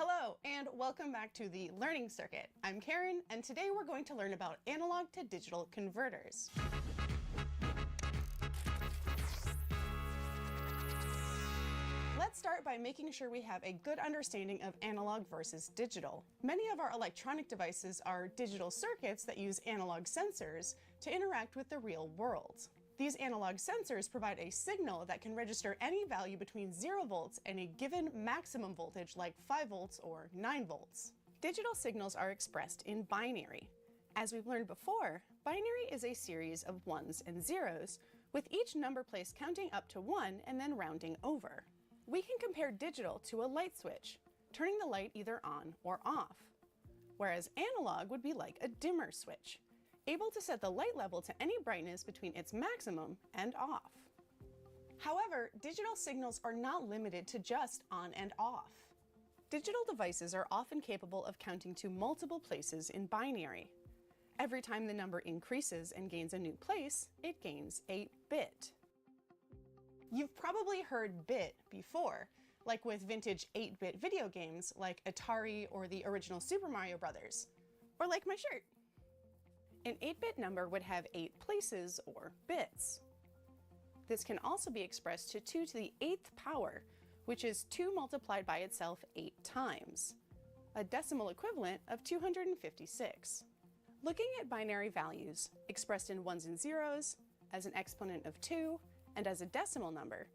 Hello, and welcome back to the Learning Circuit. I'm Karen, and today we're going to learn about analog to digital converters. Let's start by making sure we have a good understanding of analog versus digital. Many of our electronic devices are digital circuits that use analog sensors to interact with the real world. These analog sensors provide a signal that can register any value between 0 volts and a given maximum voltage like 5 volts or 9 volts. Digital signals are expressed in binary. As we've learned before, binary is a series of ones and zeros, with each number place counting up to 1 and then rounding over. We can compare digital to a light switch, turning the light either on or off, whereas analog would be like a dimmer switch, able to set the light level to any brightness between its maximum and off. However, digital signals are not limited to just on and off. Digital devices are often capable of counting to multiple places in binary. Every time the number increases and gains a new place, it gains a bit. You've probably heard bit before, like with vintage 8-bit video games like Atari or the original Super Mario Bros., or like my shirt. An 8-bit number would have 8 places, or bits. This can also be expressed to 2 to the 8th power, which is 2 multiplied by itself 8 times, a decimal equivalent of 256. Looking at binary values, expressed in ones and zeros, as an exponent of 2, and as a decimal number,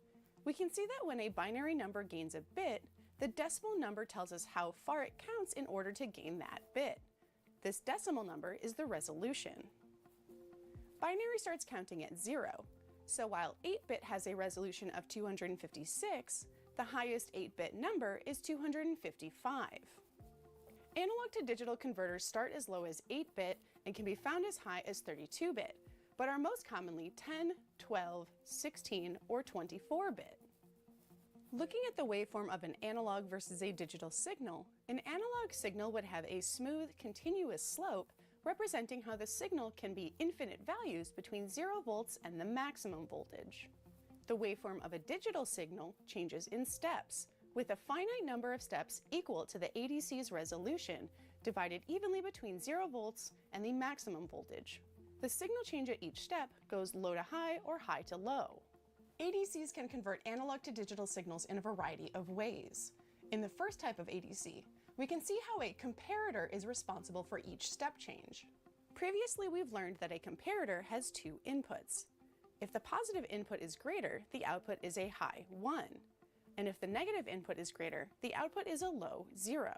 we can see that when a binary number gains a bit, the decimal number tells us how far it counts in order to gain that bit. This decimal number is the resolution. Binary starts counting at 0, so while 8-bit has a resolution of 256, the highest 8-bit number is 255. Analog to digital converters start as low as 8-bit and can be found as high as 32-bit, but are most commonly 10, 12, 16, or 24-bit. Looking at the waveform of an analog versus a digital signal, an analog signal would have a smooth, continuous slope representing how the signal can be infinite values between 0 volts and the maximum voltage. The waveform of a digital signal changes in steps, with a finite number of steps equal to the ADC's resolution, divided evenly between 0 volts and the maximum voltage. The signal change at each step goes low to high or high to low. ADCs can convert analog to digital signals in a variety of ways. In the first type of ADC, we can see how a comparator is responsible for each step change. Previously, we've learned that a comparator has 2 inputs. If the positive input is greater, the output is a high 1. And if the negative input is greater, the output is a low 0.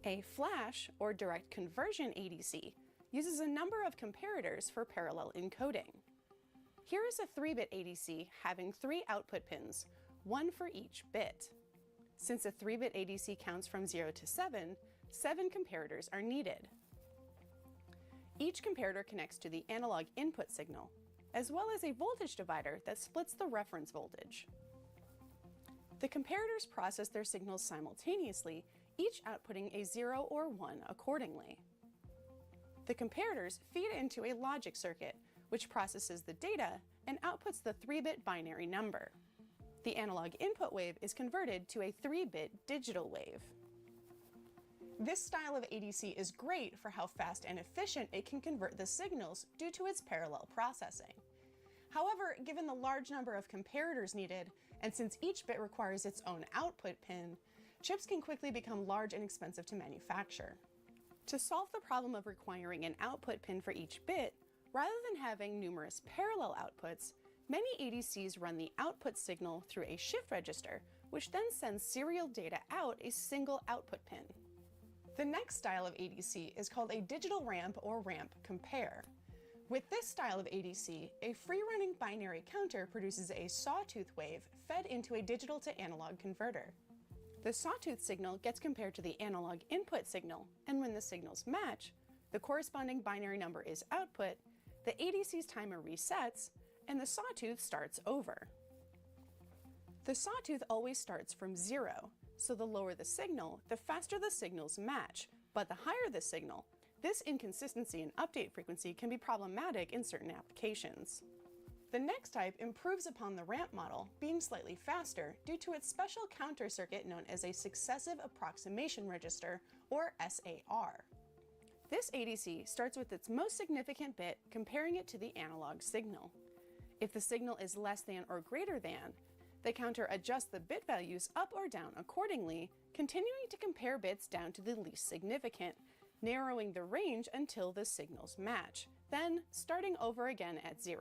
A flash, or direct conversion ADC, uses a number of comparators for parallel encoding. Here is a 3-bit ADC having 3 output pins, 1 for each bit. Since a 3-bit ADC counts from 0 to 7, 7 comparators are needed. Each comparator connects to the analog input signal, as well as a voltage divider that splits the reference voltage. The comparators process their signals simultaneously, each outputting a 0 or 1 accordingly. The comparators feed into a logic circuit, which processes the data and outputs the 3-bit binary number. The analog input wave is converted to a 3-bit digital wave. This style of ADC is great for how fast and efficient it can convert the signals due to its parallel processing. However, given the large number of comparators needed, and since each bit requires its own output pin, chips can quickly become large and expensive to manufacture. To solve the problem of requiring an output pin for each bit, rather than having numerous parallel outputs, many ADCs run the output signal through a shift register, which then sends serial data out a single output pin. The next style of ADC is called a digital ramp or ramp compare. With this style of ADC, a free-running binary counter produces a sawtooth wave fed into a digital to analog converter. The sawtooth signal gets compared to the analog input signal, and when the signals match, the corresponding binary number is output, the ADC's timer resets, and the sawtooth starts over. The sawtooth always starts from 0, so the lower the signal, the faster the signals match, but the higher the signal, this inconsistency in update frequency can be problematic in certain applications. The next type improves upon the ramp model, being slightly faster due to its special counter circuit known as a successive approximation register, or SAR. This ADC starts with its most significant bit, comparing it to the analog signal. If the signal is less than or greater than, the counter adjusts the bit values up or down accordingly, continuing to compare bits down to the least significant, narrowing the range until the signals match, then starting over again at 0.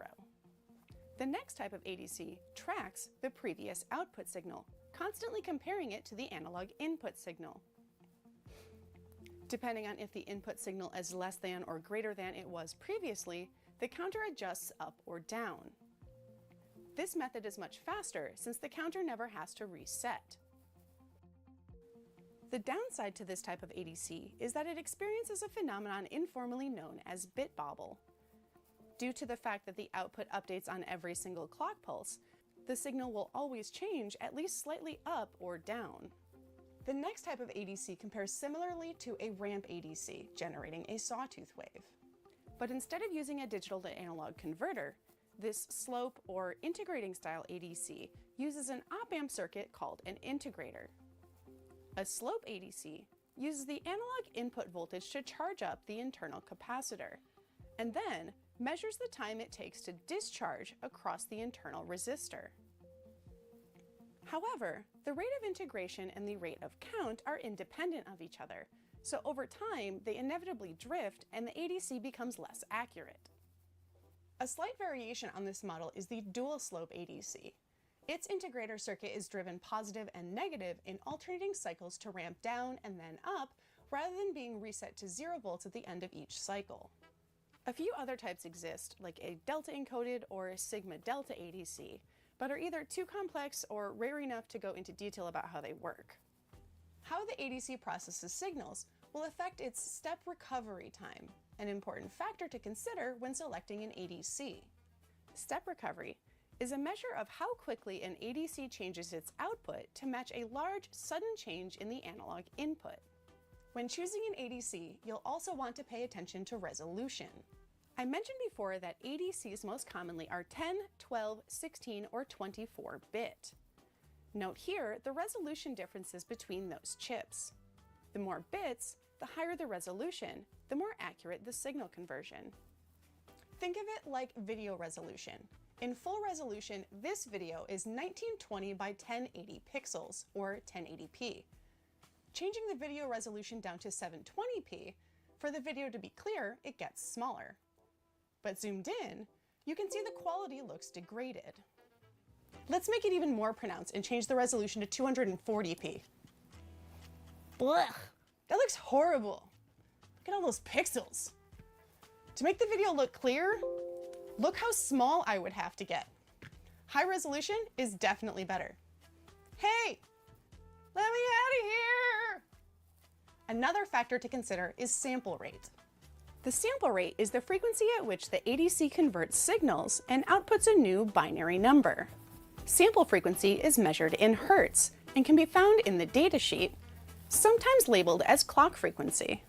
The next type of ADC tracks the previous output signal, constantly comparing it to the analog input signal. Depending on if the input signal is less than or greater than it was previously, the counter adjusts up or down. This method is much faster since the counter never has to reset. The downside to this type of ADC is that it experiences a phenomenon informally known as bit bobble. Due to the fact that the output updates on every single clock pulse, the signal will always change at least slightly up or down. The next type of ADC compares similarly to a ramp ADC, generating a sawtooth wave. But instead of using a digital to analog converter, this slope or integrating style ADC uses an op-amp circuit called an integrator. A slope ADC uses the analog input voltage to charge up the internal capacitor, and then measures the time it takes to discharge across the internal resistor. However, the rate of integration and the rate of count are independent of each other, so over time they inevitably drift and the ADC becomes less accurate. A slight variation on this model is the dual slope ADC. Its integrator circuit is driven positive and negative in alternating cycles to ramp down and then up, rather than being reset to 0 volts at the end of each cycle. A few other types exist, like a delta encoded or a sigma delta ADC, but are either too complex or rare enough to go into detail about how they work. How the ADC processes signals will affect its step recovery time, an important factor to consider when selecting an ADC. Step recovery is a measure of how quickly an ADC changes its output to match a large, sudden change in the analog input. When choosing an ADC, you'll also want to pay attention to resolution. I mentioned before that ADCs most commonly are 10, 12, 16, or 24-bit. Note here the resolution differences between those chips. The more bits, the higher the resolution, the more accurate the signal conversion. Think of it like video resolution. In full resolution, this video is 1920 by 1080 pixels, or 1080p. Changing the video resolution down to 720p, for the video to be clear, it gets smaller. But zoomed in, you can see the quality looks degraded. Let's make it even more pronounced and change the resolution to 240p. Blech! That looks horrible. Look at all those pixels. To make the video look clear, look how small I would have to get. High resolution is definitely better. Hey, let me out of here! Another factor to consider is sample rate. The sample rate is the frequency at which the ADC converts signals and outputs a new binary number. Sample frequency is measured in hertz and can be found in the datasheet, sometimes labeled as clock frequency.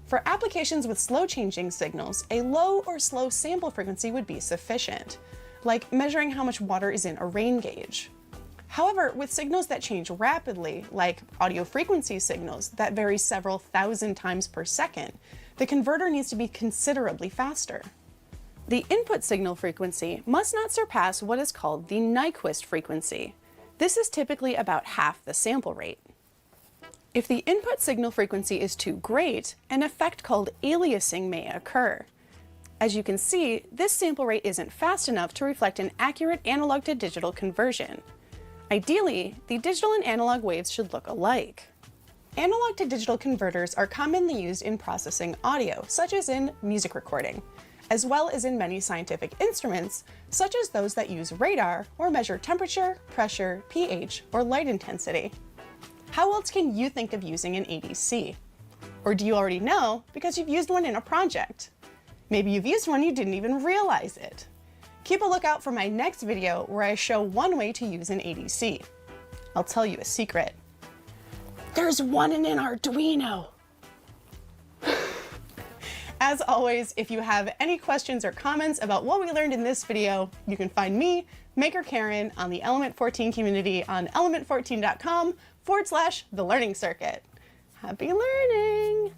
For applications with slow changing signals, a low or slow sample frequency would be sufficient, like measuring how much water is in a rain gauge. However, with signals that change rapidly, like audio frequency signals that vary several thousand times per second, the converter needs to be considerably faster. The input signal frequency must not surpass what is called the Nyquist frequency. This is typically about half the sample rate. If the input signal frequency is too great, an effect called aliasing may occur. As you can see, this sample rate isn't fast enough to reflect an accurate analog to digital conversion. Ideally, the digital and analog waves should look alike. Analog to digital converters are commonly used in processing audio, such as in music recording, as well as in many scientific instruments, such as those that use radar or measure temperature, pressure, pH, or light intensity. How else can you think of using an ADC? Or do you already know because you've used one in a project? Maybe you've used one you didn't even realize it. Keep a lookout for my next video where I show one way to use an ADC. I'll tell you a secret. There's one in an Arduino! As always, if you have any questions or comments about what we learned in this video, you can find me, Maker Karen, on the Element 14 community on element14.com/the learning circuit. Happy learning!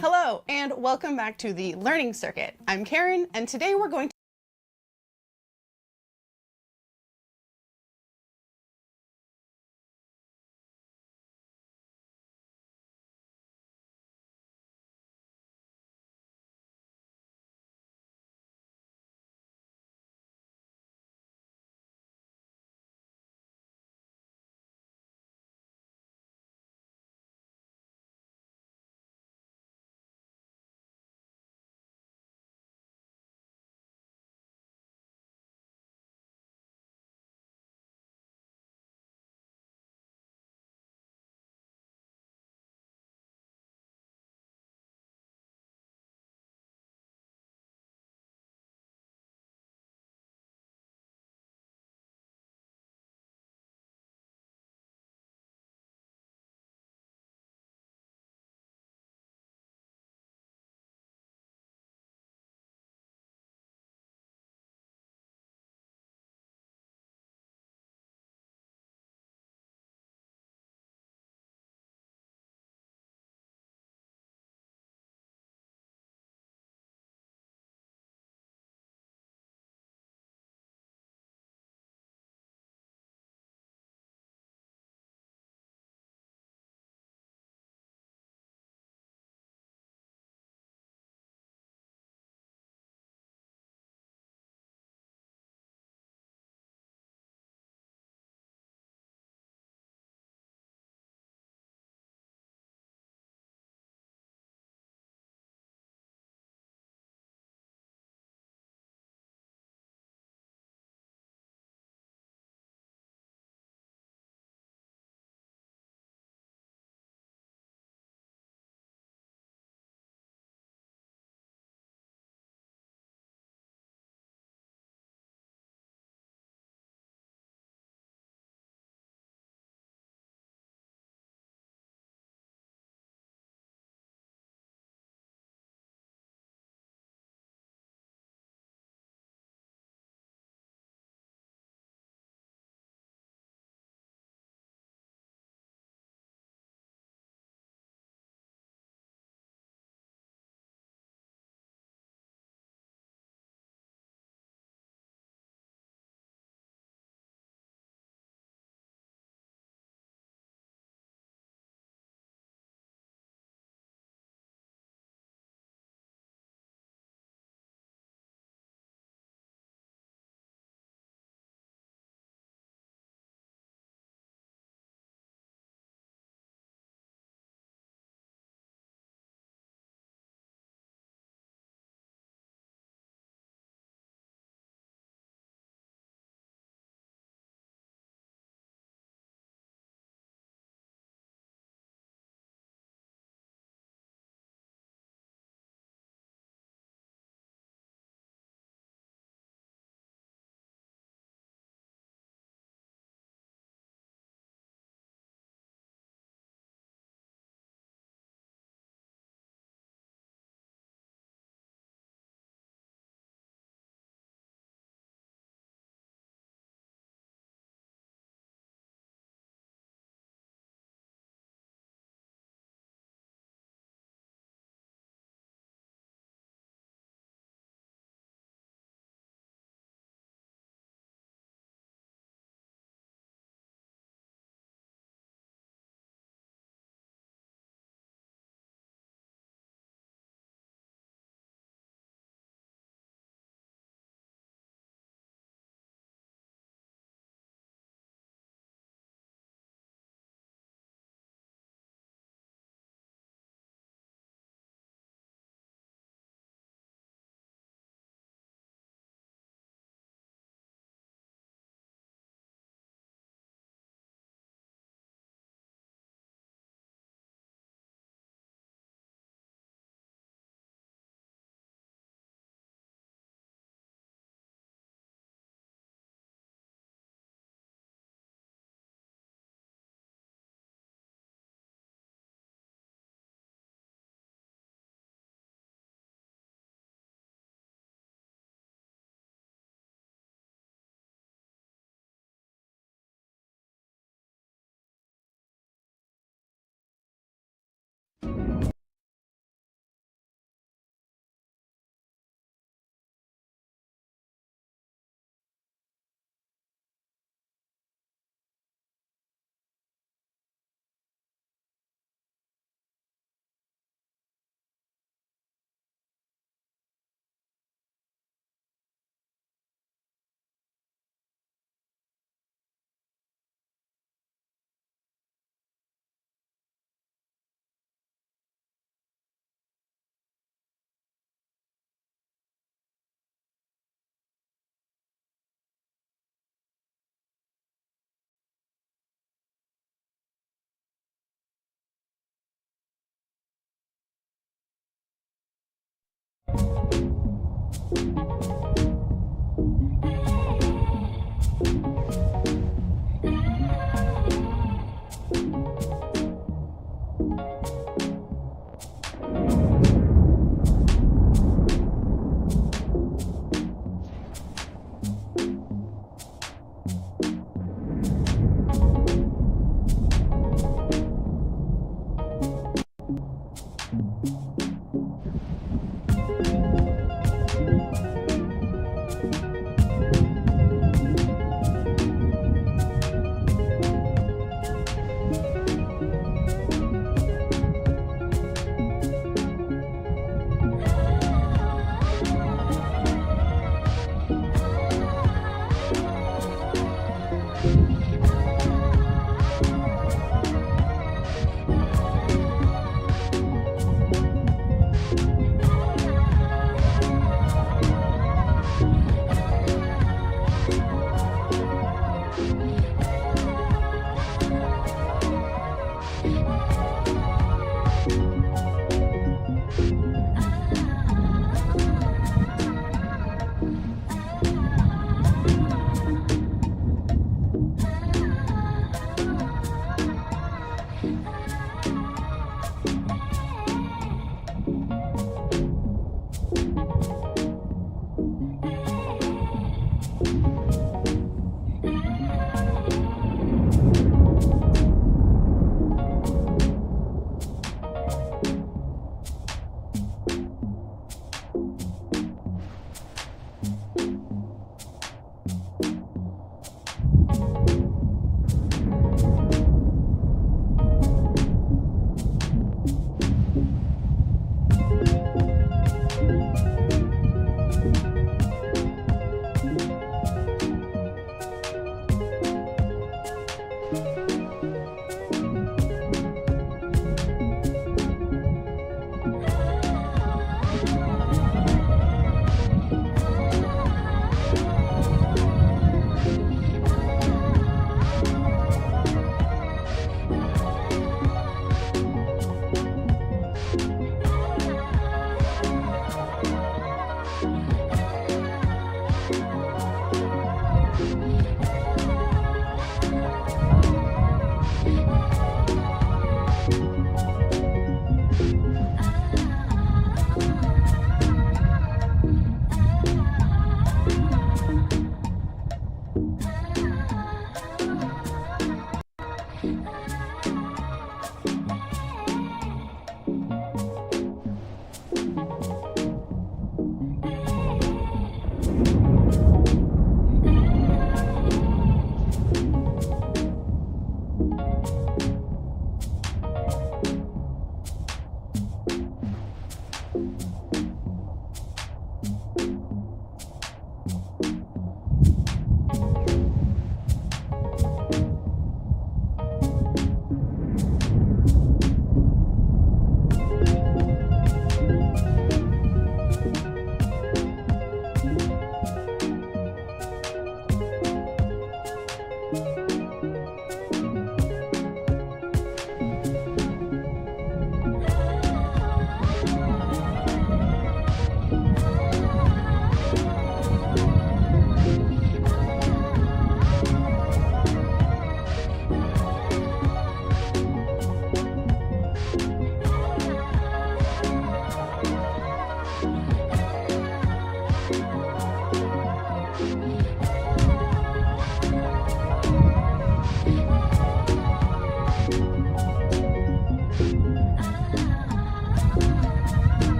Hello, and welcome back to the learning circuit. I'm Karen, and today we're going to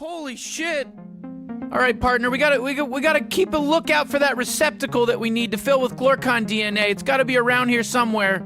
Holy shit! All right, partner, we gotta keep a lookout for that receptacle that we need to fill with Glorkon DNA. It's gotta be around here somewhere.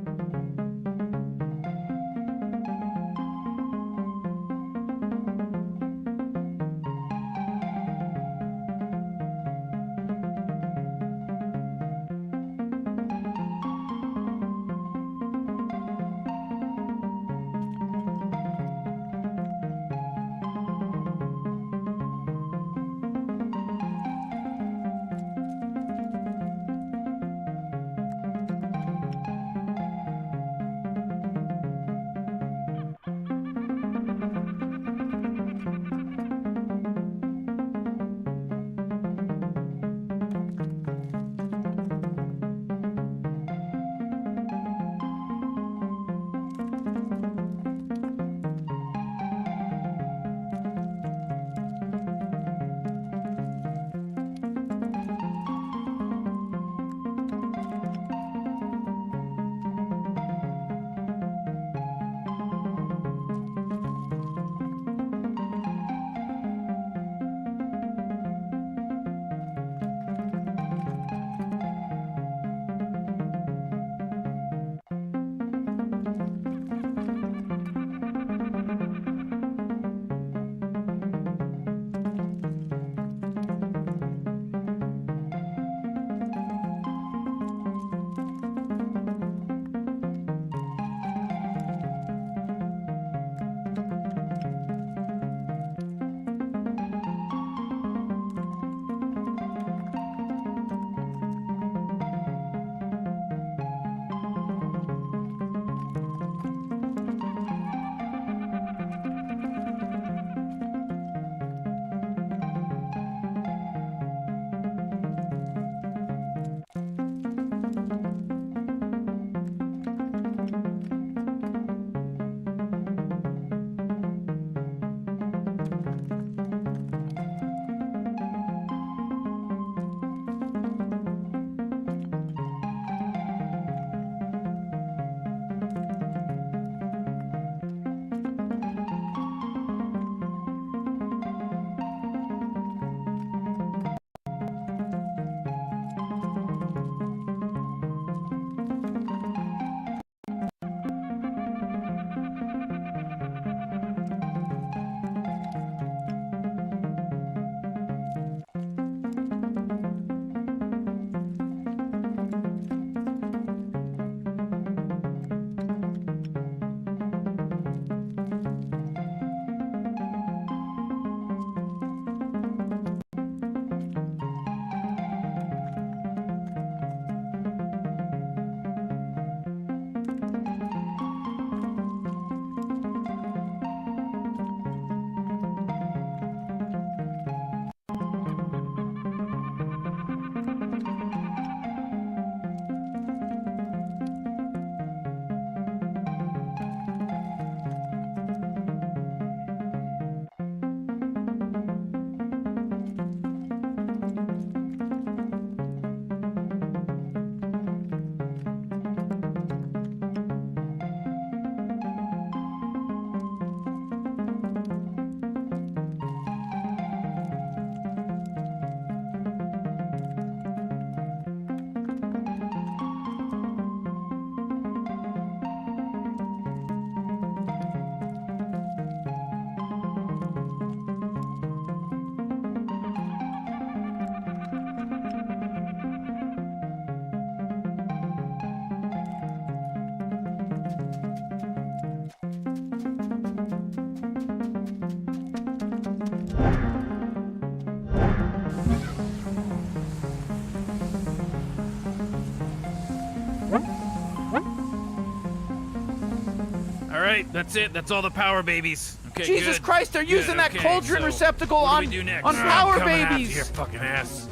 All right, that's it. That's all the power babies. Okay, Jesus good. Christ, they're using that okay, cauldron so receptacle what on do we do next? power Coming after babies. your fucking ass.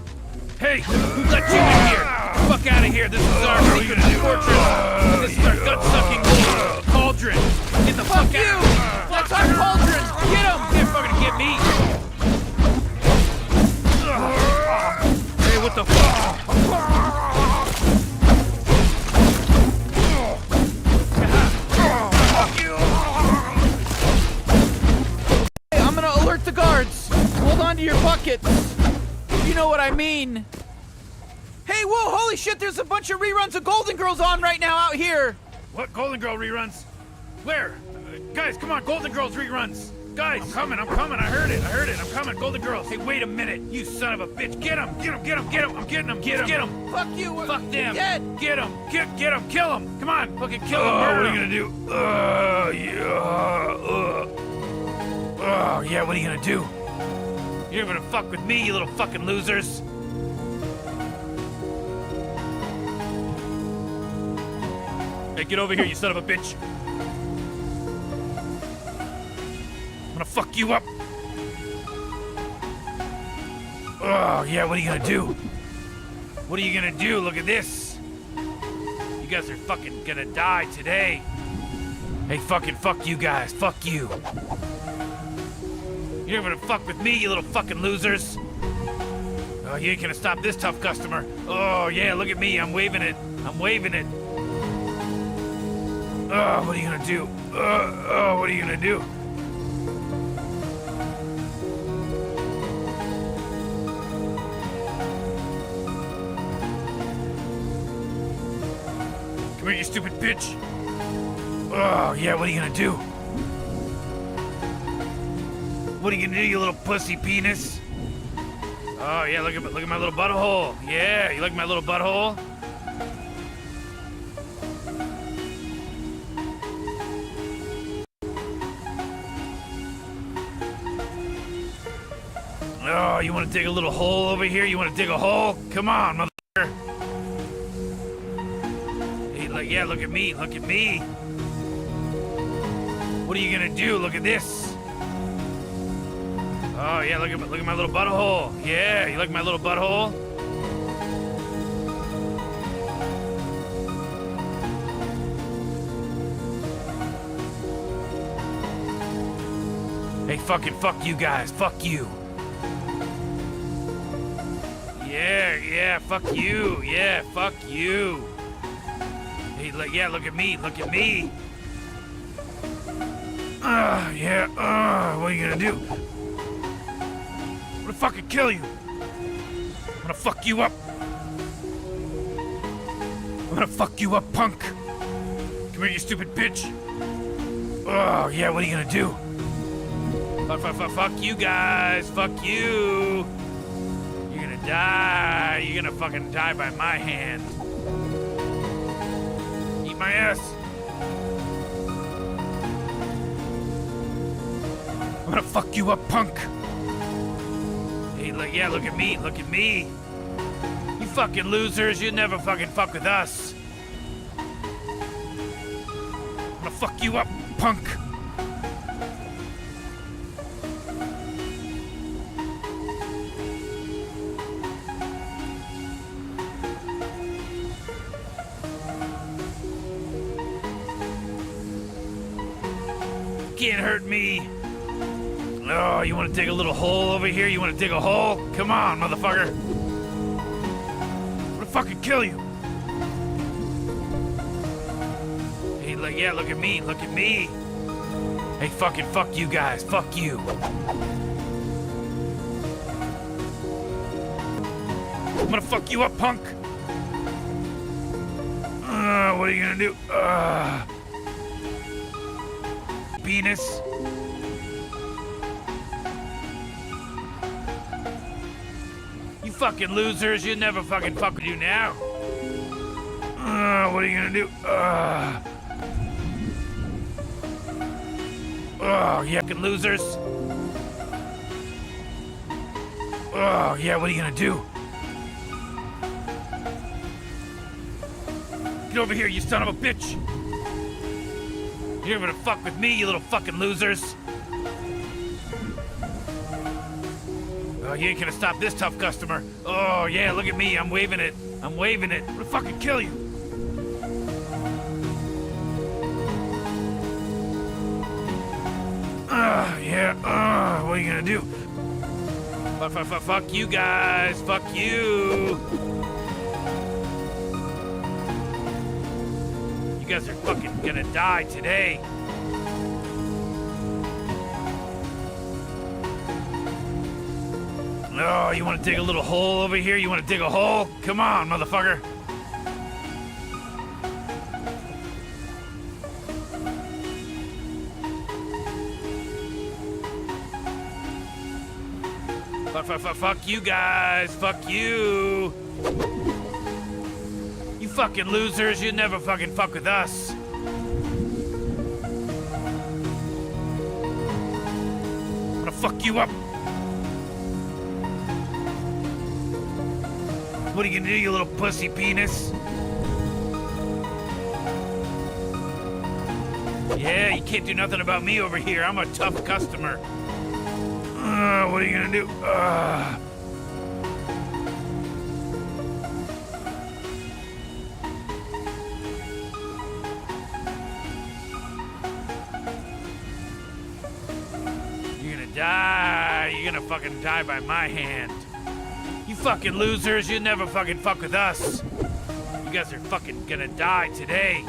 Hey, who let you in here? Fuck out of here. This is our secret fortress. This is our gut-sucking cauldron. Get the fuck you! out. That's our cauldron! Get him! Can't fucking get me. Hey, what the fuck? Hey, I'm gonna alert the guards. Holy shit, there's a bunch of reruns of Golden Girls on right now out here. What Golden Girl reruns? Where? Guys, come on, Golden Girls reruns. Guys, I'm coming. I heard it, I'm coming. Golden Girls. Hey, wait a minute, you son of a bitch. Get him. I'm getting him. Get him. Fuck you. Fuck them. Dead. Get him. Get him. Kill him. Come on. Fucking kill him. What are you gonna do? Yeah, what are you gonna do? You're gonna fuck with me, you little fucking losers. Hey, get over here, you son of a bitch. I'm gonna fuck you up. Oh, yeah, what are you gonna do? What are you gonna do? Look at this. You guys are fucking gonna die today. Hey, fucking fuck you guys. Fuck you. You're gonna fuck with me, you little fucking losers. Oh, you ain't gonna stop this tough customer. Oh, yeah, look at me. I'm waving it. Oh, what are you gonna do? What are you gonna do? Come here, you stupid bitch. Oh, yeah, what are you gonna do? What are you gonna do, you little pussy penis? Oh, yeah, look at my little butthole. Yeah, you like my little butthole? Oh, you want to dig a little hole over here? You want to dig a hole? Come on, motherfucker. Hey, yeah, look at me. What are you gonna do? Look at this. Oh, yeah, look at my little butthole. Yeah, you like my little butthole? Hey, fucking fuck you guys. Fuck you. Yeah, fuck you. Yeah, fuck you. Hey, yeah, look at me. Yeah, what are you gonna do? I'm gonna fucking kill you. I'm gonna fuck you up. Punk. Come here, you stupid bitch. Oh, yeah, what are you gonna do? Fuck you guys. Fuck you. You're gonna die. You're gonna fucking die by my hand. Eat my ass. I'm gonna fuck you up, punk. Hey, yeah, look at me. You fucking losers, you never fucking fuck with us. I'm gonna fuck you up, punk. Can't hurt me. Oh, you want to dig a little hole over here? You want to dig a hole? Come on, motherfucker. I'm gonna fucking kill you. Hey, yeah, look at me. Hey, fucking fuck you guys. Fuck you. I'm gonna fuck you up, punk. What are you gonna do? Penis. You fucking losers, you never fucking fuck with you now. What are you gonna do? Yeah, fucking losers. Oh, yeah, what are you gonna do? Get over here, you son of a bitch. You're gonna fuck with me, you little fucking losers. Oh, you ain't gonna stop this tough customer. Oh, yeah, look at me. I'm waving it. I'm gonna fucking kill you. Yeah, what are you gonna do? Fuck you guys. Fuck you. You guys are fucking gonna die today. Oh, you want to dig a little hole over here? You want to dig a hole? Come on, motherfucker. Fuck you guys. Fuck you. You fucking losers. You never fucking fuck with us. I'm gonna fuck you up. What are you gonna do, you little pussy penis? Yeah, you can't do nothing about me over here. I'm a tough customer. What are you gonna do? You're gonna die. You're gonna fucking die by my hand. You fucking losers. You never fucking fuck with us. You guys are fucking gonna die today.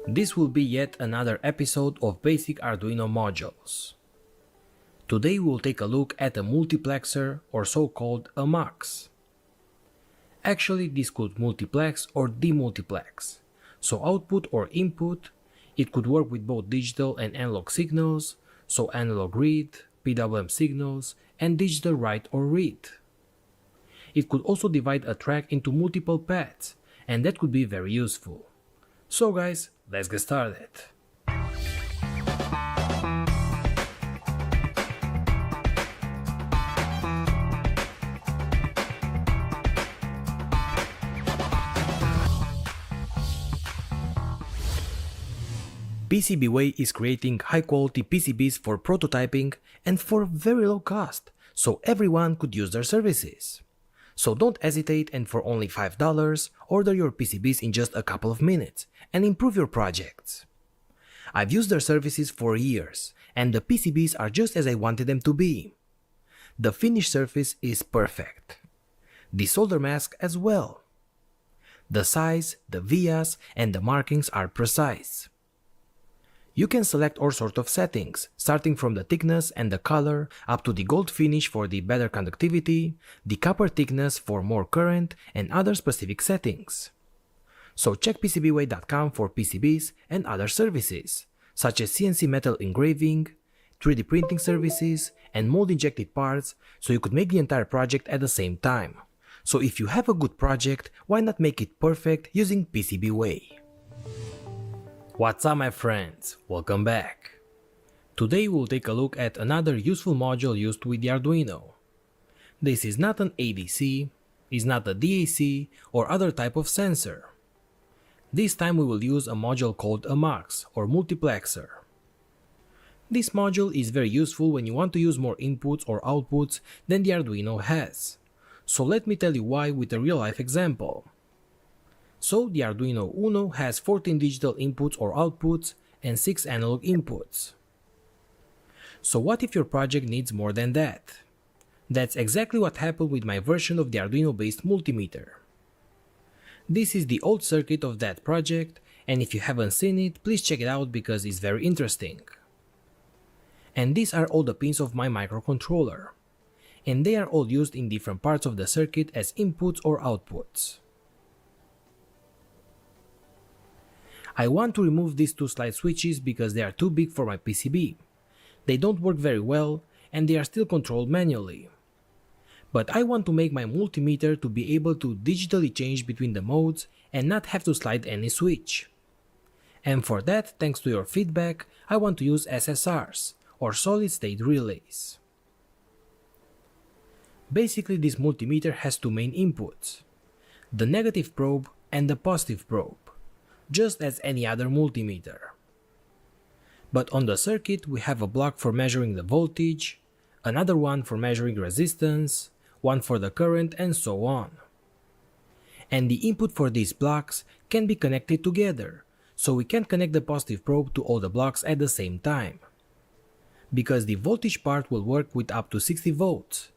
This will be yet another episode of Basic Arduino Modules. Today we'll take a look at a multiplexer, or so-called a MUX. Actually, this could multiplex or demultiplex. So output or input, it could work with both digital and analog signals, so analog read, PWM signals, and digital write or read. It could also divide a track into multiple paths, and that could be very useful. So guys, let's get started. PCBWay is creating high-quality PCBs for prototyping and for very low cost, so everyone could use their services. So don't hesitate, and for only $5, order your PCBs in just a couple of minutes and improve your projects. I've used their services for years, and the PCBs are just as I wanted them to be. The finished surface is perfect. The solder mask as well. The size, the vias, and the markings are precise. You can select all sorts of settings, starting from the thickness and the color, up to the gold finish for the better conductivity, the copper thickness for more current, and other specific settings. So check PCBWay.com for PCBs and other services, such as CNC metal engraving, 3D printing services, and mold injected parts, so you could make the entire project at the same time. So if you have a good project, why not make it perfect using PCBWay? What's up my friends, welcome back. Today we'll take a look at another useful module used with the Arduino. This is not an ADC, is not a DAC or other type of sensor. This time we will use a module called a MUX or multiplexer. This module is very useful when you want to use more inputs or outputs than the Arduino has. So let me tell you why with a real life example. So the Arduino Uno has 14 digital inputs or outputs and 6 analog inputs. So what if your project needs more than that? That's exactly what happened with my version of the Arduino based multimeter. This is the old circuit of that project, and if you haven't seen it, please check it out because it's very interesting. And these are all the pins of my microcontroller, and they are all used in different parts of the circuit as inputs or outputs. I want to remove these two slide switches because they are too big for my PCB. They don't work very well and they are still controlled manually. But I want to make my multimeter to be able to digitally change between the modes and not have to slide any switch. And for that, thanks to your feedback, I want to use SSRs, or solid state relays. Basically, this multimeter has two main inputs, the negative probe and the positive probe, just as any other multimeter. But on the circuit we have a block for measuring the voltage, another one for measuring resistance, one for the current, and so on. And the input for these blocks can be connected together, so we can connect the positive probe to all the blocks at the same time. Because the voltage part will work with up to 60 volts,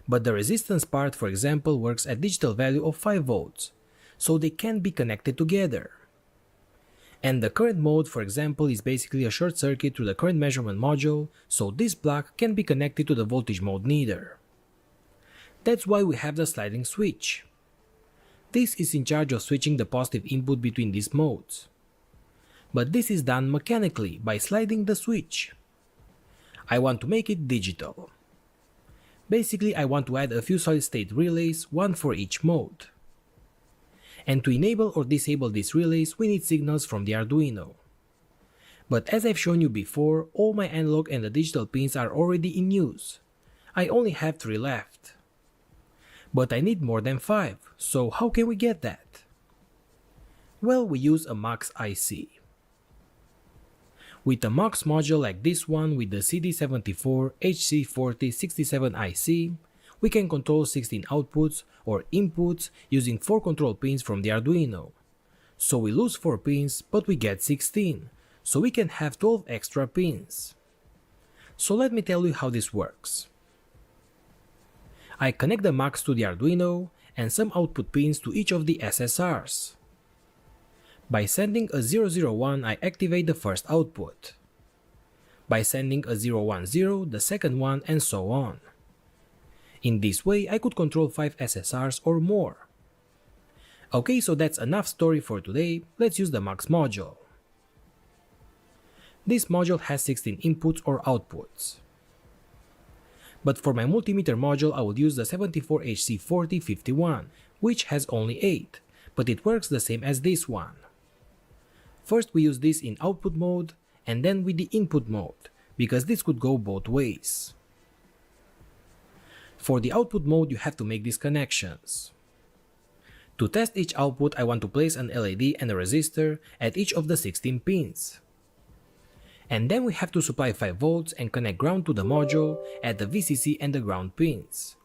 but the resistance part, for example, works at digital value of 5 volts, so they can't be connected together. And the current mode, for example, is basically a short circuit to the current measurement module, so this block can't be connected to the voltage mode neither. That's why we have the sliding switch. This is in charge of switching the positive input between these modes. But this is done mechanically by sliding the switch. I want to make it digital. Basically, I want to add a few solid state relays, one for each mode. And to enable or disable these relays, we need signals from the Arduino. But as I've shown you before, all my analog and the digital pins are already in use. I only have 3 left. But I need more than 5, so how can we get that? Well, we use a MUX IC. With a MUX module like this one with the CD74 HC4067 IC, we can control 16 outputs or inputs using 4 control pins from the Arduino. So we lose 4 pins, but we get 16, so we can have 12 extra pins. So let me tell you how this works. I connect the MUX to the Arduino and some output pins to each of the SSRs. By sending a 001, I activate the first output. By sending a 010, the second one, and so on. In this way, I could control 5 SSRs or more. Okay, so that's enough story for today, let's use the MUX module. This module has 16 inputs or outputs. But for my multimeter module I will use the 74HC4051, which has only 8, but it works the same as this one. First we use this in output mode, and then with the input mode, because this could go both ways. For the output mode you have to make these connections. To test each output I want to place an LED and a resistor at each of the 16 pins. And then we have to supply 5 volts and connect ground to the module at the VCC and the ground pins.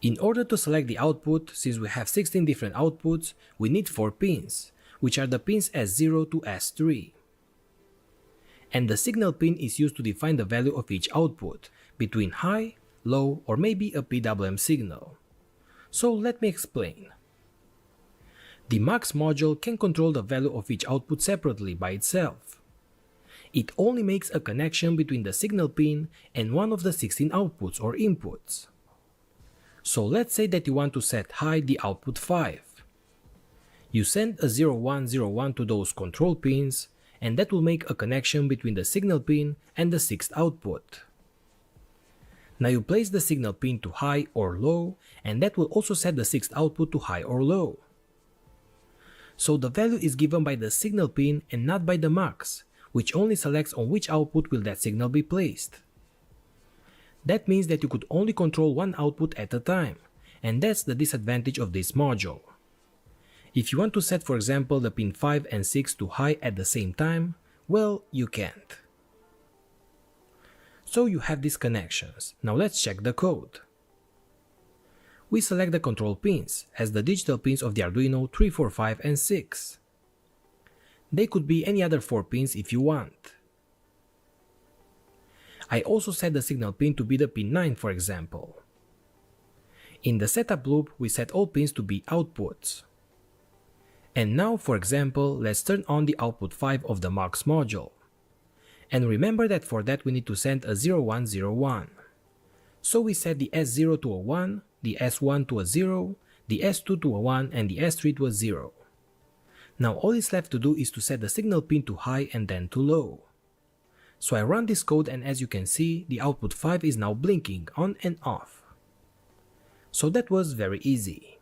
In order to select the output, since we have 16 different outputs, we need 4 pins, which are the pins S0 to S3. And the signal pin is used to define the value of each output, between high, low, or maybe a PWM signal. So let me explain. The MUX module can control the value of each output separately by itself. It only makes a connection between the signal pin and one of the 16 outputs or inputs. So let's say that you want to set high the output 5. You send a 0101 to those control pins, and that will make a connection between the signal pin and the 6th output. Now you place the signal pin to high or low, and that will also set the 6th output to high or low. So the value is given by the signal pin and not by the MUX, which only selects on which output will that signal be placed. That means that you could only control one output at a time, and that's the disadvantage of this module. If you want to set, for example, the pin 5 and 6 to high at the same time, well, you can't. So you have these connections. Now let's check the code. We select the control pins as the digital pins of the Arduino 3, 4, 5, and 6. They could be any other 4 pins if you want. I also set the signal pin to be the pin 9, for example. In the setup loop, we set all pins to be outputs. And now, for example, let's turn on the output 5 of the MUX module. And remember that for that we need to send a 0101. So we set the S0 to a 1, the S1 to a 0, the S2 to a 1, and the S3 to a 0. Now all is left to do is to set the signal pin to high and then to low. So I run this code, and as you can see, the output 5 is now blinking on and off. So that was very easy.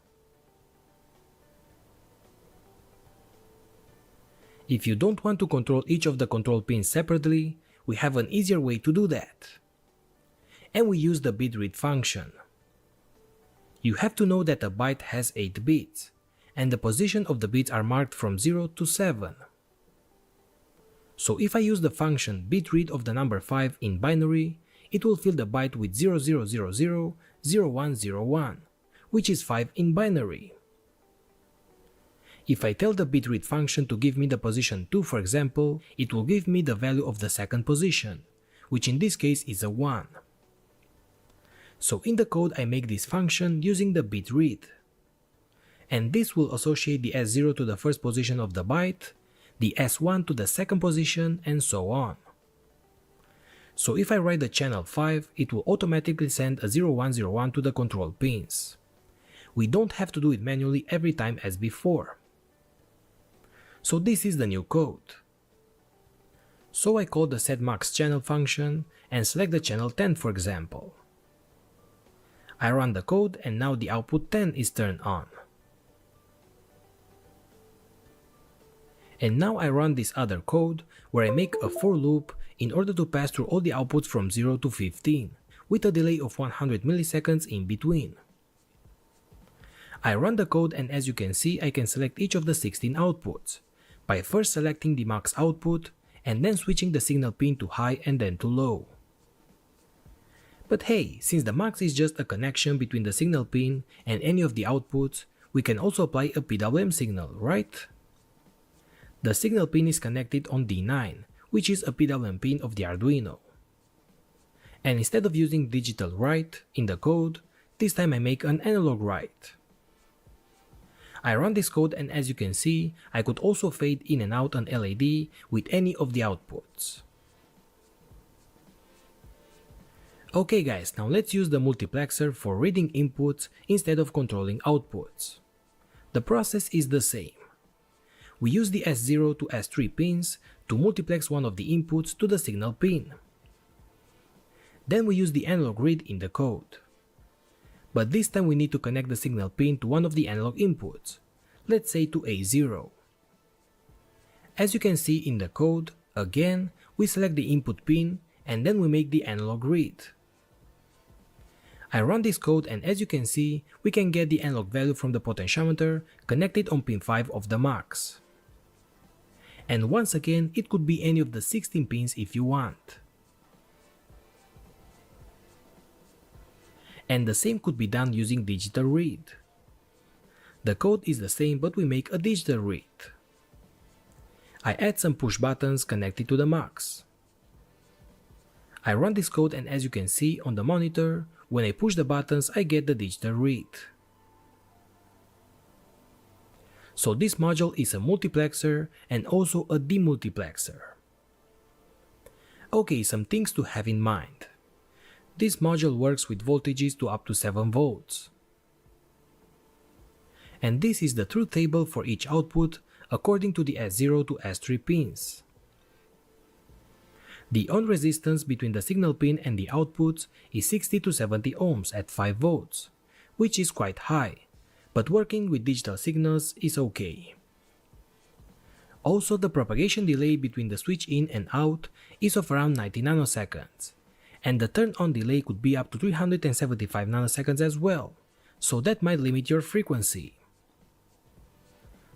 If you don't want to control each of the control pins separately, we have an easier way to do that. And we use the bit read function. You have to know that a byte has 8 bits, and the position of the bits are marked from 0 to 7. So if I use the function bit read of the number 5 in binary, it will fill the byte with 00000101, which is 5 in binary. If I tell the bit read function to give me the position 2, for example, it will give me the value of the second position, which in this case is a 1. So in the code I make this function using the bit read. And this will associate the S0 to the first position of the byte, the S1 to the second position, and so on. So if I write the channel 5, it will automatically send a 0101 to the control pins. We don't have to do it manually every time as before. So this is the new code. So I call the setMaxChannel function and select the channel 10, for example. I run the code, and now the output 10 is turned on. And now I run this other code where I make a for loop in order to pass through all the outputs from 0 to 15, with a delay of 100 milliseconds in between. I run the code, and as you can see, I can select each of the 16 outputs, by first selecting the max output and then switching the signal pin to high and then to low. But hey, since the max is just a connection between the signal pin and any of the outputs, we can also apply a PWM signal, right? The signal pin is connected on D9, which is a PWM pin of the Arduino. And instead of using digital write in the code, this time I make an analog write. I run this code, and as you can see, I could also fade in and out an LED with any of the outputs. Okay guys, now let's use the multiplexer for reading inputs instead of controlling outputs. The process is the same. We use the S0 to S3 pins to multiplex one of the inputs to the signal pin. Then we use the analog read in the code. But this time we need to connect the signal pin to one of the analog inputs, let's say to A0. As you can see in the code, again, we select the input pin and then we make the analog read. I run this code, and as you can see, we can get the analog value from the potentiometer connected on pin 5 of the max. And once again, it could be any of the 16 pins if you want. And the same could be done using digital read. The code is the same, but we make a digital read. I add some push buttons connected to the max. I run this code, and as you can see on the monitor, when I push the buttons I get the digital read. So this module is a multiplexer and also a demultiplexer. Okay, some things to have in mind. This module works with voltages to up to 7 volts. And this is the truth table for each output according to the S0 to S3 pins. The on resistance between the signal pin and the outputs is 60 to 70 ohms at 5 volts, which is quite high, but working with digital signals is okay. Also, the propagation delay between the switch in and out is of around 90 nanoseconds, and the turn on delay could be up to 375 nanoseconds as well, so that might limit your frequency.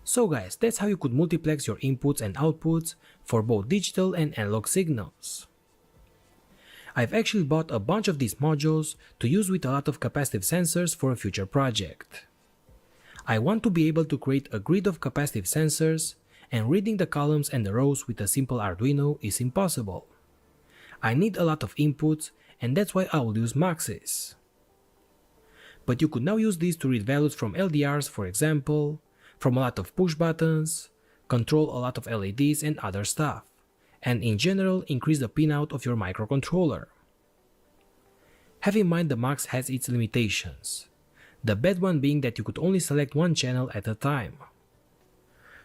So guys, that's how you could multiplex your inputs and outputs for both digital and analog signals. I've actually bought a bunch of these modules to use with a lot of capacitive sensors for a future project. I want to be able to create a grid of capacitive sensors, and reading the columns and the rows with a simple Arduino is impossible. I need a lot of inputs, and that's why I will use maxes. But you could now use these to read values from LDRs, for example, from a lot of push buttons, control a lot of LEDs and other stuff, and in general increase the pinout of your microcontroller. Have in mind the max has its limitations, the bad one being that you could only select one channel at a time.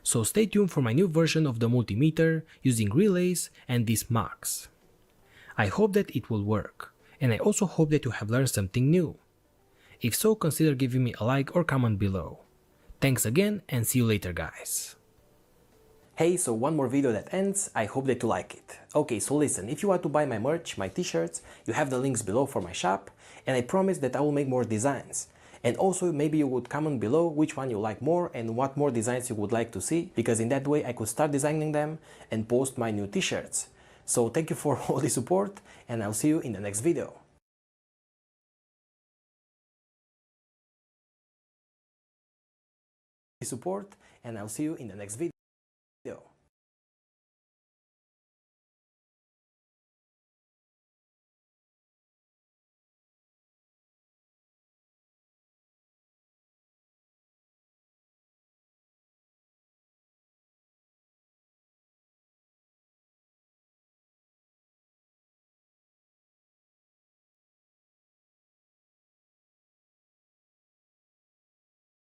So stay tuned for my new version of the multimeter using relays and these mugs. I hope that it will work, and I also hope that you have learned something new. If so, consider giving me a like or comment below. Thanks again and see you later, guys. Hey, so one more video that ends, I hope that you like it. Okay, so listen, if you want to buy my merch, my t-shirts, you have the links below for my shop, and I promise that I will make more designs. And also maybe you would comment below which one you like more and what more designs you would like to see, because in that way I could start designing them and post my new t-shirts. So thank you for all the support, and I'll see you in the next video.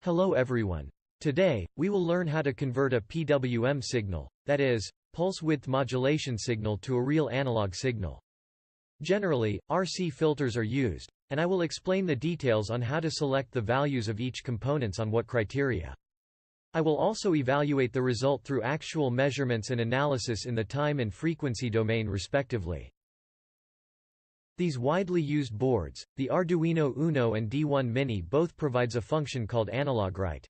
Hello everyone. Today, we will learn how to convert a PWM signal, that is, pulse width modulation signal, to a real analog signal. Generally, RC filters are used, and I will explain the details on how to select the values of each components on what criteria. I will also evaluate the result through actual measurements and analysis in the time and frequency domain respectively. These widely used boards, the Arduino Uno and D1 Mini, both provides a function called analog write.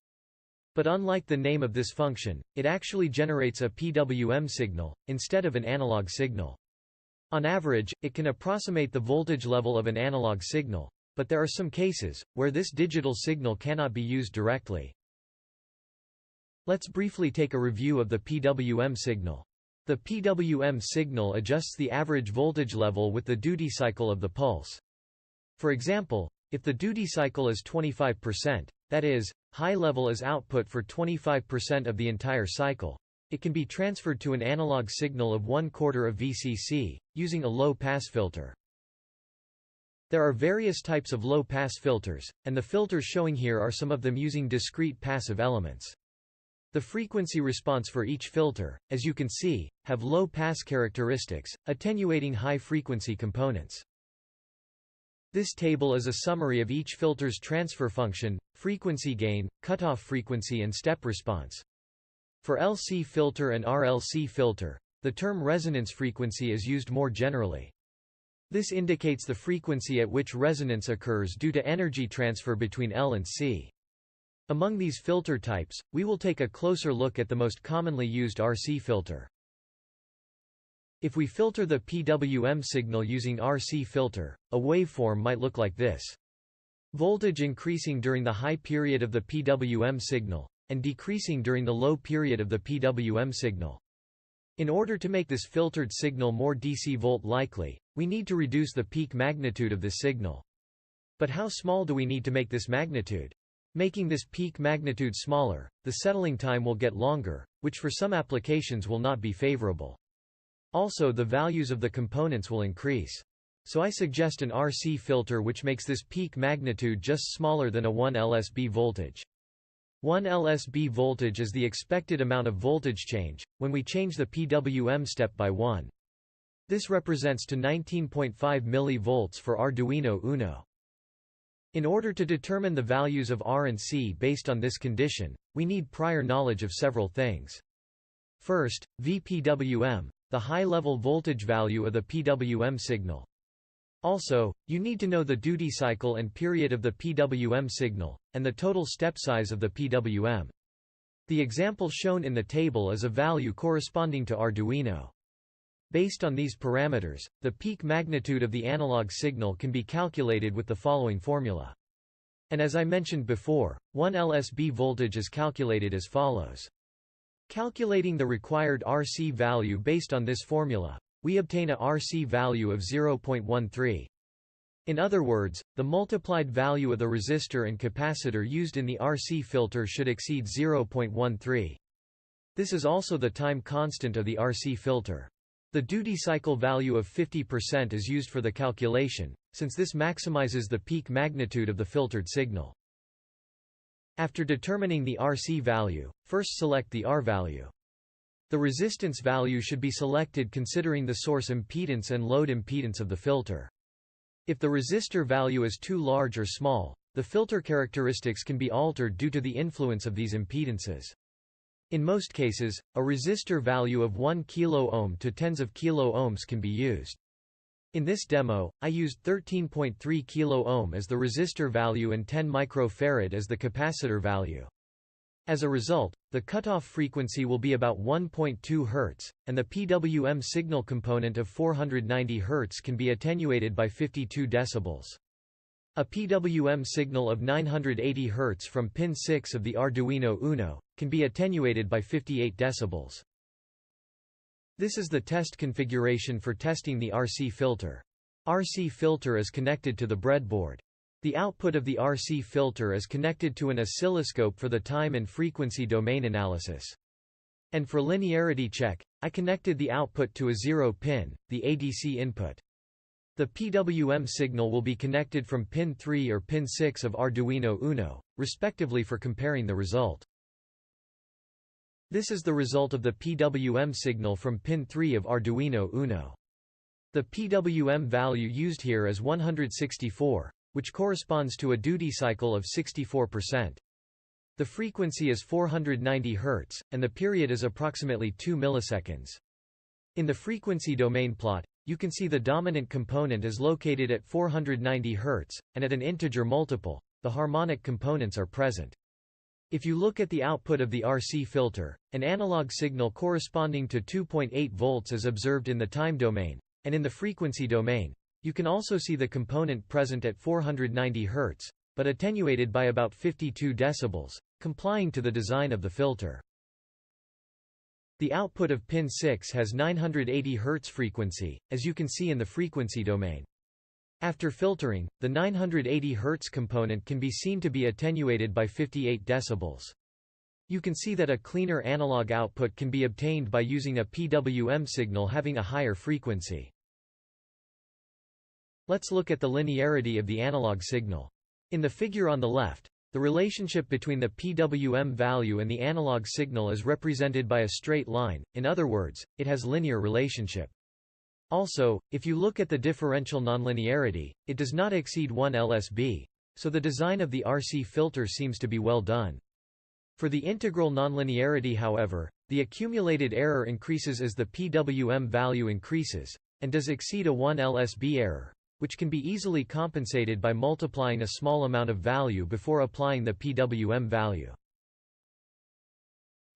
But unlike the name of this function, it actually generates a PWM signal, instead of an analog signal. On average, it can approximate the voltage level of an analog signal, but there are some cases where this digital signal cannot be used directly. Let's briefly take a review of the PWM signal. The PWM signal adjusts the average voltage level with the duty cycle of the pulse. For example, if the duty cycle is 25%, that is, high level is output for 25% of the entire cycle, it can be transferred to an analog signal of 1/4 of VCC, using a low-pass filter. There are various types of low-pass filters, and the filters showing here are some of them using discrete passive elements. The frequency response for each filter, as you can see, have low pass characteristics, attenuating high-frequency components. This table is a summary of each filter's transfer function, frequency gain, cutoff frequency and step response. For LC filter and RLC filter, the term resonance frequency is used more generally. This indicates the frequency at which resonance occurs due to energy transfer between L and C. Among these filter types, we will take a closer look at the most commonly used RC filter. If we filter the PWM signal using RC filter, a waveform might look like this. Voltage increasing during the high period of the PWM signal, and decreasing during the low period of the PWM signal. In order to make this filtered signal more DC volt-likely, we need to reduce the peak magnitude of this signal. But how small do we need to make this magnitude? Making this peak magnitude smaller, the settling time will get longer, which for some applications will not be favorable. Also, the values of the components will increase. So I suggest an RC filter which makes this peak magnitude just smaller than a 1 lsb voltage. 1 lsb voltage is the expected amount of voltage change, when we change the PWM step by 1. This represents to 19.5 mV for Arduino Uno. In order to determine the values of R and C based on this condition, we need prior knowledge of several things. First, VPWM, the high-level voltage value of the PWM signal. Also, you need to know the duty cycle and period of the PWM signal, and the total step size of the PWM. The example shown in the table is a value corresponding to Arduino. Based on these parameters, the peak magnitude of the analog signal can be calculated with the following formula. And as I mentioned before, 1 lsb voltage is calculated as follows. Calculating the required RC value based on this formula, we obtain a RC value of 0.13. In other words, the multiplied value of the resistor and capacitor used in the RC filter should exceed 0.13. This is also the time constant of the RC filter. The duty cycle value of 50% is used for the calculation, since this maximizes the peak magnitude of the filtered signal. After determining the RC value, first select the R value. The resistance value should be selected considering the source impedance and load impedance of the filter. If the resistor value is too large or small, the filter characteristics can be altered due to the influence of these impedances. In most cases, a resistor value of 1 kΩ to tens of kΩ can be used. In this demo, I used 13.3 kΩ as the resistor value and 10 microfarad as the capacitor value. As a result, the cutoff frequency will be about 1.2 Hz, and the PWM signal component of 490 Hz can be attenuated by 52 dB. A PWM signal of 980 Hz from pin 6 of the Arduino Uno can be attenuated by 58 dB. This is the test configuration for testing the RC filter. RC filter is connected to the breadboard. The output of the RC filter is connected to an oscilloscope for the time and frequency domain analysis. And for linearity check, I connected the output to a 0 pin, the ADC input. The PWM signal will be connected from pin 3 or pin 6 of Arduino Uno, respectively, for comparing the result. This is the result of the PWM signal from pin 3 of Arduino Uno. The PWM value used here is 164, which corresponds to a duty cycle of 64%. The frequency is 490 Hz, and the period is approximately 2 milliseconds. In the frequency domain plot, you can see the dominant component is located at 490 Hz, and at an integer multiple, the harmonic components are present. If you look at the output of the RC filter, an analog signal corresponding to 2.8 volts is observed in the time domain, and in the frequency domain, you can also see the component present at 490 Hz, but attenuated by about 52 dB, complying to the design of the filter. The output of pin 6 has 980 Hz frequency, as you can see in the frequency domain. After filtering, the 980 Hz component can be seen to be attenuated by 58 dB. You can see that a cleaner analog output can be obtained by using a PWM signal having a higher frequency. Let's look at the linearity of the analog signal. In the figure on the left, the relationship between the PWM value and the analog signal is represented by a straight line, in other words, it has linear relationship. Also, if you look at the differential nonlinearity, it does not exceed 1 lsb, so the design of the RC filter seems to be well done. For the integral nonlinearity, however, the accumulated error increases as the PWM value increases, and does exceed a 1 lsb error, which can be easily compensated by multiplying a small amount of value before applying the PWM value.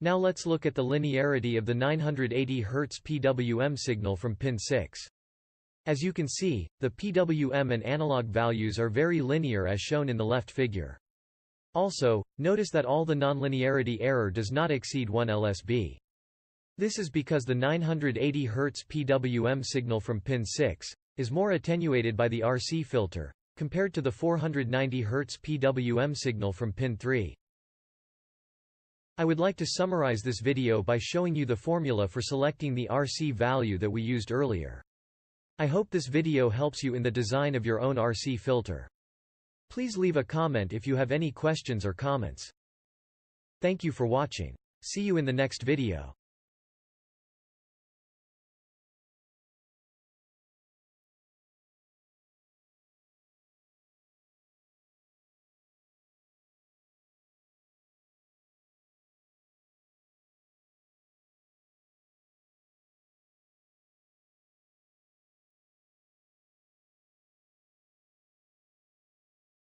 Now let's look at the linearity of the 980 Hz PWM signal from pin 6. As you can see, the PWM and analog values are very linear as shown in the left figure. Also, notice that all the nonlinearity error does not exceed 1 lsb. This is because the 980 Hz PWM signal from pin 6 is more attenuated by the RC filter, compared to the 490 Hz PWM signal from pin 3. I would like to summarize this video by showing you the formula for selecting the RC value that we used earlier. I hope this video helps you in the design of your own RC filter. Please leave a comment if you have any questions or comments. Thank you for watching. See you in the next video.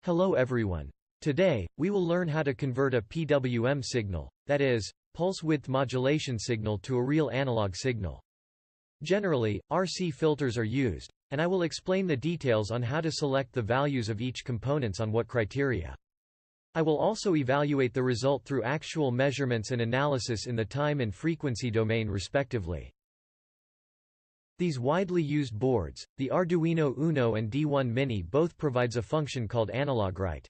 Hello everyone. Today, we will learn how to convert a PWM signal, that is, pulse width modulation signal, to a real analog signal. Generally, RC filters are used, and I will explain the details on how to select the values of each components on what criteria. I will also evaluate the result through actual measurements and analysis in the time and frequency domain respectively. These widely used boards, the Arduino Uno and D1 Mini, both provides a function called analog write.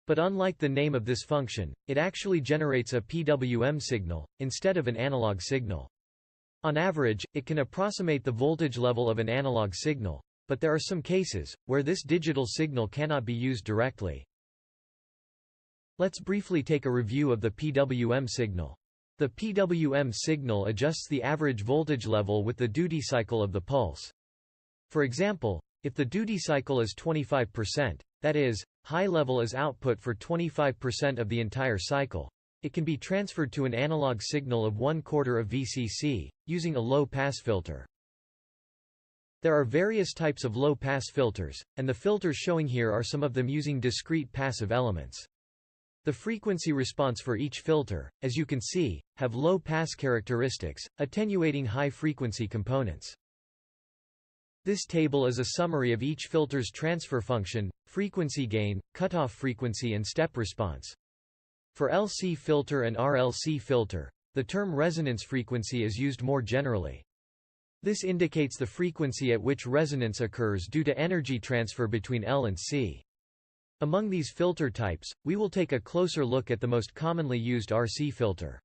But unlike the name of this function, it actually generates a PWM signal, instead of an analog signal. On average, it can approximate the voltage level of an analog signal, but there are some cases where this digital signal cannot be used directly. Let's briefly take a review of the PWM signal. The PWM signal adjusts the average voltage level with the duty cycle of the pulse. For example, if the duty cycle is 25%, that is, high level is output for 25% of the entire cycle, it can be transferred to an analog signal of 1/4 of VCC, using a low-pass filter. There are various types of low-pass filters, and the filters showing here are some of them using discrete passive elements. The frequency response for each filter, as you can see, have low-pass characteristics, attenuating high-frequency components. This table is a summary of each filter's transfer function, frequency gain, cutoff frequency and step response. For LC filter and RLC filter, the term resonance frequency is used more generally. This indicates the frequency at which resonance occurs due to energy transfer between L and C. Among these filter types, we will take a closer look at the most commonly used RC filter.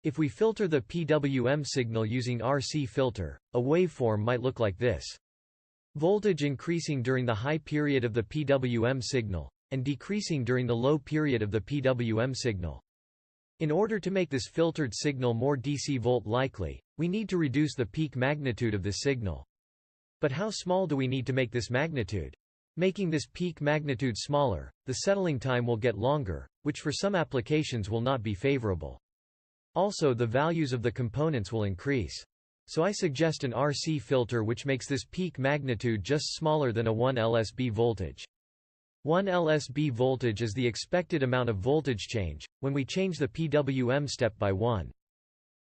If we filter the PWM signal using RC filter, a waveform might look like this. Voltage increasing during the high period of the PWM signal, and decreasing during the low period of the PWM signal. In order to make this filtered signal more DC volt-likely, we need to reduce the peak magnitude of this signal. But how small do we need to make this magnitude? Making this peak magnitude smaller, the settling time will get longer, which for some applications will not be favorable. Also, the values of the components will increase. So I suggest an RC filter which makes this peak magnitude just smaller than a 1 lsb voltage. 1 lsb voltage is the expected amount of voltage change, when we change the PWM step by 1.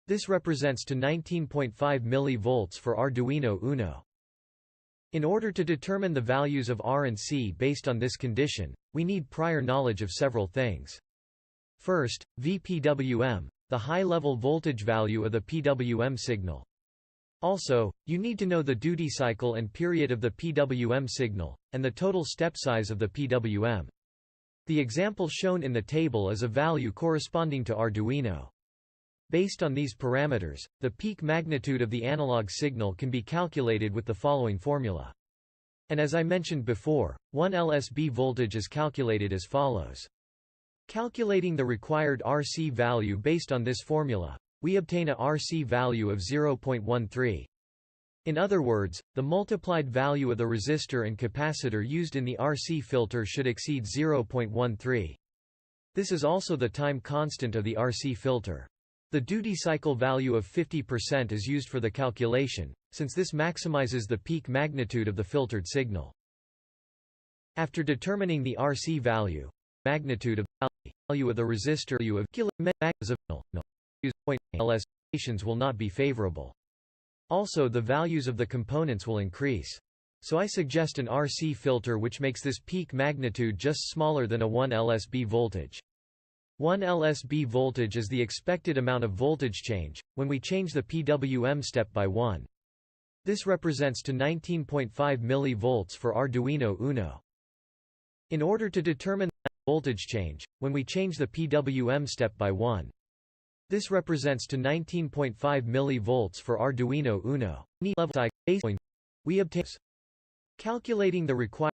This represents to 19.5 mV for Arduino Uno. In order to determine the values of R and C based on this condition, we need prior knowledge of several things. First, VPWM, the high-level voltage value of the PWM signal. Also, you need to know the duty cycle and period of the PWM signal, and the total step size of the PWM. The example shown in the table is a value corresponding to Arduino. Based on these parameters, the peak magnitude of the analog signal can be calculated with the following formula. And as I mentioned before, 1 lsb voltage is calculated as follows. Calculating the required RC value based on this formula, we obtain a RC value of 0.13. In other words, the multiplied value of the resistor and capacitor used in the RC filter should exceed 0.13. This is also the time constant of the RC filter. The duty cycle value of 50% is used for the calculation, since this maximizes the peak magnitude of the filtered signal. After determining the RC value, magnitude of value of the resistor of LS will not be favorable. Also, the values of the components will increase. So I suggest an RC filter which makes this peak magnitude just smaller than a 1 lsb voltage. 1 lsb voltage is the expected amount of voltage change, when we change the PWM step by 1. This represents to 19.5 mV for Arduino Uno. In order to determine the voltage change, when we change the PWM step by 1. This represents to 19.5 mV for Arduino Uno. We obtain calculating the required